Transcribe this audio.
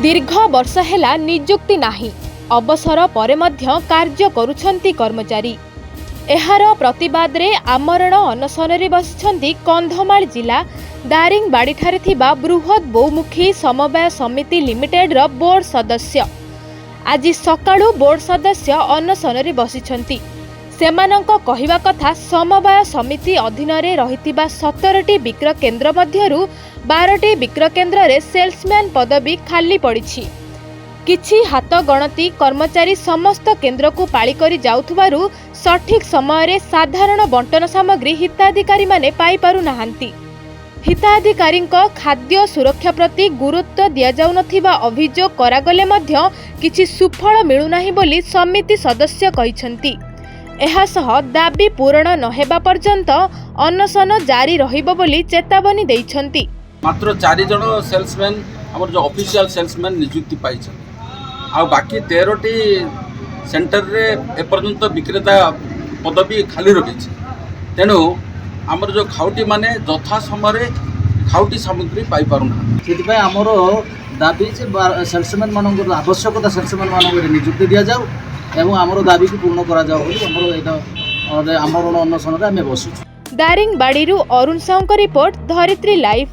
दीर्घ वर्ष हेला नियुक्ति नाही, अवसर परे मध्य कार्य करुछंती कर्मचारी। एहार प्रतिवाद रे आमरण अनशन रे बसिछंती कंधमाल जिला दारिंगबाड़ीठारे थिबा बृहत बहुमुखी समवाय समिति लिमिटेड रो बोर्ड सदस्य। आज सकाळु बोर्ड सदस्य अनशन रे बसिछंती। सेमानंक कहिबा कथा समवाय समिति अधीन रे रहितिबा 17टी विक्रय केन्द्र मध्यरु 12टी विक्रय केन्द्र रे सेल्समैन पदवी खाली पड़िछि। किछि हाथ गणति कर्मचारी समस्त केन्द्र को पाଳି करी जाउथबारु सठिक समय रे साधारण बंटन सामग्री हिताधिकारी माने पाई पारु नाहांती। हिताधिकारी खाद्य सुरक्षा प्रति गुरुत्व दिया जाउ नथिबा अभियोग करागले मध्य किछि सुफल मिलुनाही बोली समिति सदस्य कहिसंती। एहासह दाबी पूरण नहेबा पर्यंत अनशन जारी रहिबो बोली चेतावनी दैछंती। मात्र 4 जण सेल्समैन हमर जो ऑफिशियल सेल्समैन नियुक्ति पाइछन आ बाकी 13टी सेंटर रे एपर्यंत विक्रेता पदवी खाली रखिछि। तेणु हमर जो खाउटी माने यथा समय खाउटी सामग्री पाई पारुना से आमर दाबी सेल्समैन मान आवश्यकता सेल्समैन मान नियुक्ति दि जाऊ एवं आमर दाबी को पूर्ण करा जाऊ आमर अनशन आम बसुँ। दारिंगबाड़ीरू अरुण साहू रिपोर्ट, धरित्री लाइव।